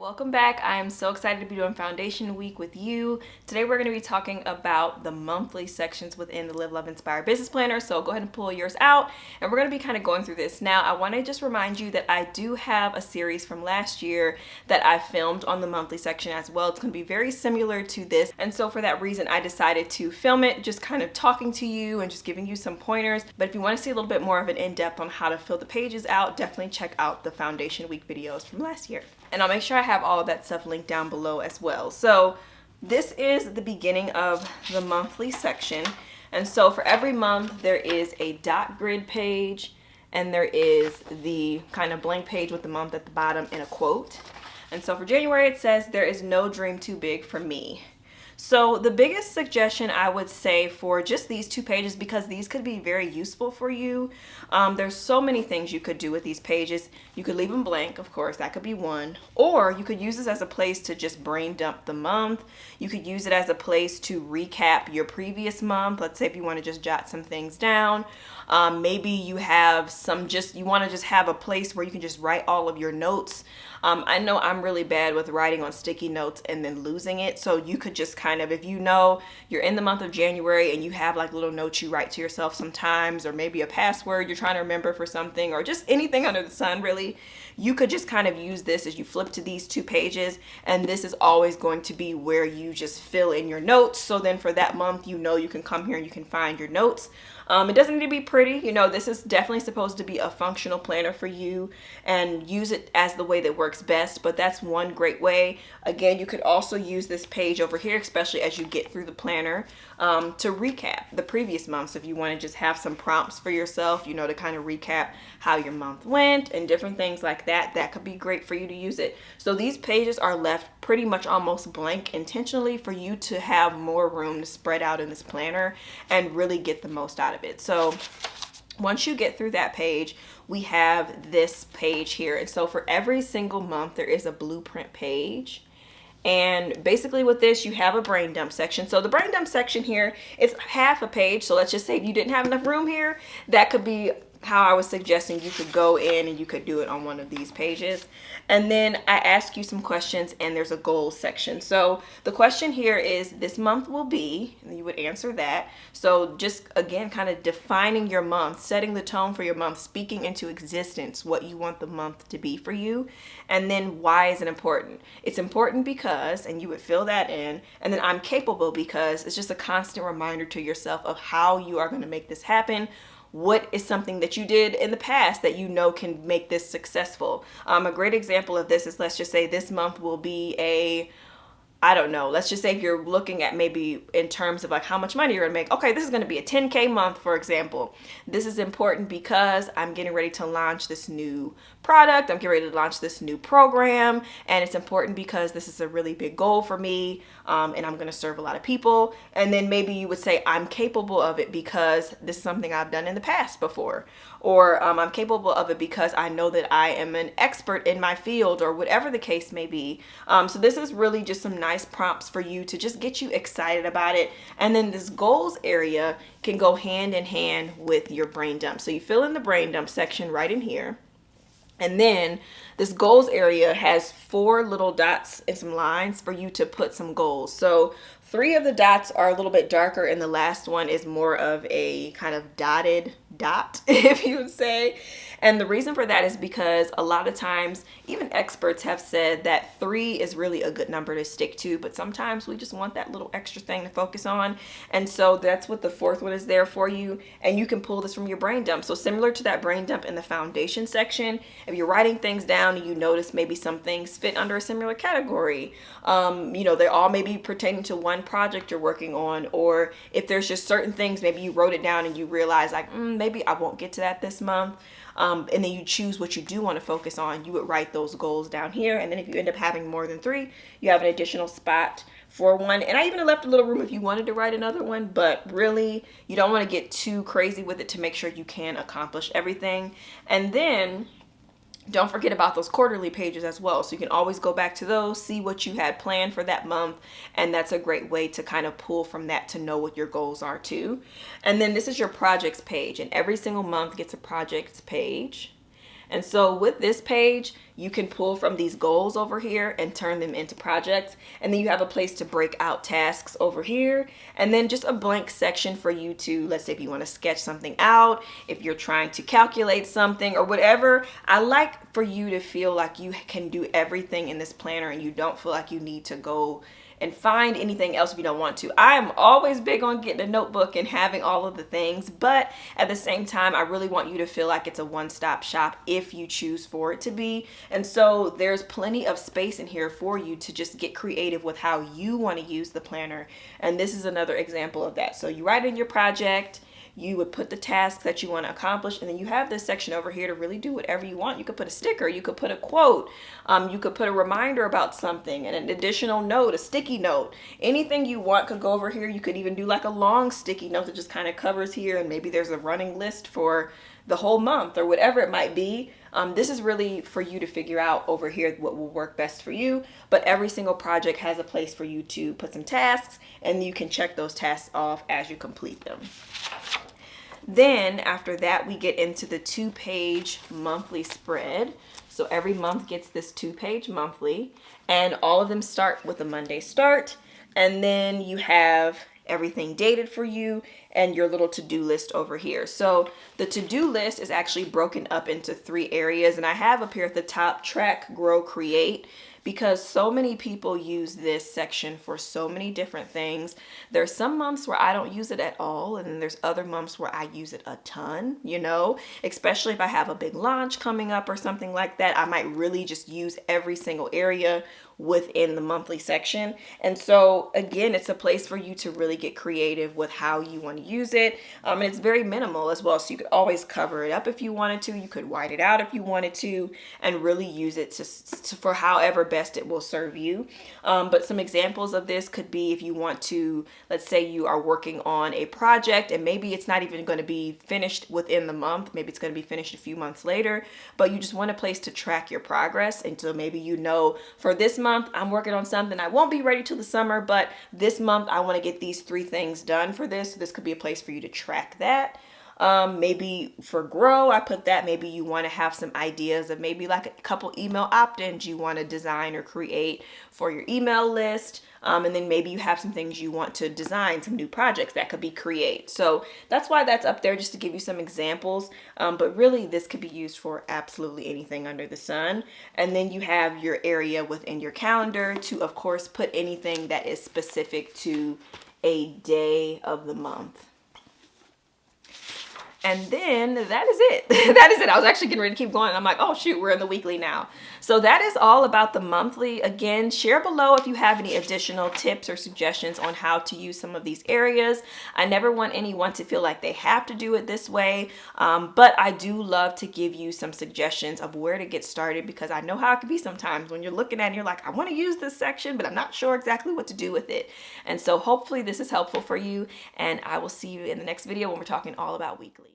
Welcome back. I am so excited to be doing Foundation Week with you. Today we're going to be talking about the monthly sections within the Live, Love, Inspire Business Planner. So go ahead and pull yours out and we're going to be kind of going through this. Now I want to just remind you that I do have a series from last year that I filmed on the monthly section as well. It's going to be very similar to this. And so for that reason, I decided to film it just kind of talking to you and just giving you some pointers. But if you want to see a little bit more of an in-depth on how to fill the pages out, definitely check out the Foundation Week videos from last year. And I'll make sure I have all of that stuff linked down below as well. So this is the beginning of the monthly section. And so for every month, there is a dot grid page and there is the kind of blank page with the month at the bottom and a quote. And so for January, it says, "There is no dream too big for me." So the biggest suggestion I would say for just these two pages, because these could be very useful for you. There's so many things you could do with these pages. You could leave them blank, of course, that could be one. Or you could use this as a place to just brain dump the month. You could use it as a place to recap your previous month. Let's say if you want to just jot some things down. Maybe you have you want to just have a place where you can just write all of your notes. I know I'm really bad with writing on sticky notes and then losing it. So you could just kind of, if you know you're in the month of January and you have like little notes you write to yourself sometimes, or maybe a password you're trying to remember for something, or just anything under the sun really, you could just kind of use this as you flip to these two pages. And this is always going to be where you just fill in your notes. So then for that month, you know, you can come here and you can find your notes. It doesn't need to be pretty. You know, this is definitely supposed to be a functional planner for you and use it as the way that works best. But that's one great way. Again, you could also use this page over here, especially as you get through the planner, to recap the previous months. If you want to just have some prompts for yourself, you know, to kind of recap how your month went and different things like that, that could be great for you to use it. So these pages are left pretty much almost blank intentionally for you to have more room to spread out in this planner and really get the most out of it. So once you get through that page, we have this page here. And so for every single month, there is a blueprint page. And basically with this, you have a brain dump section. So the brain dump section here, it's half a page. So let's just say if you didn't have enough room here, that could be how I was suggesting you could go in and you could do it on one of these pages. And then I ask you some questions and there's a goals section. So the question here is, this month will be, and you would answer that. So just again, kind of defining your month, setting the tone for your month, speaking into existence what you want the month to be for you. And then why is it important? It's important because, and you would fill that in. And then I'm capable because it's just a constant reminder to yourself of how you are going to make this happen. What is something that you did in the past that you know can make this successful? A great example of this is, let's just say this month will be I don't know, let's just say if you're looking at maybe in terms of like how much money you're gonna make. Okay, this is gonna be a 10K month, for example. This is important because I'm getting ready to launch this new product. I'm getting ready to launch this new program. And it's important because this is a really big goal for me. And I'm gonna serve a lot of people. And then maybe you would say, I'm capable of it because this is something I've done in the past before. Or I'm capable of it because I know that I am an expert in my field, or whatever the case may be. So this is really just some nice prompts for you to just get you excited about it. And then this goals area can go hand in hand with your brain dump. So you fill in the brain dump section right in here. And then this goals area has 4 little dots and some lines for you to put some goals. So 3 of the dots are a little bit darker and the last one is more of a kind of dotted dot, if you would say. And the reason for that is because a lot of times, even experts have said that 3 is really a good number to stick to, but sometimes we just want that little extra thing to focus on. And so that's what the 4th one is there for you. And you can pull this from your brain dump. So similar to that brain dump in the foundation section, if you're writing things down and you notice maybe some things fit under a similar category, you know, they all may be pertaining to one project you're working on, or if there's just certain things, maybe you wrote it down and you realize like, maybe I won't get to that this month. And then you choose what you do want to focus on. You would write those goals down here. And then if you end up having more than 3, you have an additional spot for one. And I even left a little room if you wanted to write another one, but really you don't want to get too crazy with it to make sure you can accomplish everything. And then don't forget about those quarterly pages as well. So you can always go back to those, see what you had planned for that month. And that's a great way to kind of pull from that to know what your goals are too. And then this is your projects page, and every single month gets a projects page. And so with this page, you can pull from these goals over here and turn them into projects. And then you have a place to break out tasks over here. And then just a blank section for you to, let's say if you want to sketch something out, if you're trying to calculate something or whatever. I like for you to feel like you can do everything in this planner and you don't feel like you need to go and find anything else if you don't want to. I am always big on getting a notebook and having all of the things, but at the same time, I really want you to feel like it's a one-stop shop if you choose for it to be. And so there's plenty of space in here for you to just get creative with how you want to use the planner. And this is another example of that. So you write in your project, you would put the tasks that you want to accomplish, and then you have this section over here to really do whatever you want. You could put a sticker, you could put a quote, you could put a reminder about something, and an additional note, a sticky note. Anything you want could go over here. You could even do like a long sticky note that just kind of covers here, and maybe there's a running list for the whole month or whatever it might be. This is really for you to figure out over here what will work best for you, but every single project has a place for you to put some tasks, and you can check those tasks off as you complete them. Then after that, we get into the 2-page monthly spread. So every month gets this 2-page monthly, and all of them start with a Monday start. And then you have everything dated for you and your little to-do list over here. So the to-do list is actually broken up into 3 areas, and I have up here at the top, track, grow, create, because so many people use this section for so many different things. There's some months where I don't use it at all, and then there's other months where I use it a ton, you know, especially if I have a big launch coming up or something like that. I might really just use every single area within the monthly section. And so again, it's a place for you to really get creative with how you want to use it. And it's very minimal as well, so you could always cover it up if you wanted to. You could white it out if you wanted to, and really use it for however best it will serve you. But some examples of this could be if you want to, let's say you are working on a project and maybe it's not even going to be finished within the month, maybe it's going to be finished a few months later, but you just want a place to track your progress. And so maybe you know, for this month I'm working on something, I won't be ready till the summer, but this month I want to get these 3 things done for this. So this could be a place for you to track that. Maybe for grow, I put that maybe you want to have some ideas of maybe like a couple email opt-ins you want to design or create for your email list. And then maybe you have some things you want to design, some new projects that could be create. So that's why that's up there, just to give you some examples. But really this could be used for absolutely anything under the sun. And then you have your area within your calendar to, of course, put anything that is specific to a day of the month. And then that is it. That is it. I was actually getting ready to keep going. I'm like, oh shoot, we're in the weekly now. So that is all about the monthly. Again, share below if you have any additional tips or suggestions on how to use some of these areas. I never want anyone to feel like they have to do it this way, but I do love to give you some suggestions of where to get started, because I know how it can be sometimes when you're looking at it and you're like, I want to use this section, but I'm not sure exactly what to do with it. And so hopefully this is helpful for you, and I will see you in the next video when we're talking all about weekly.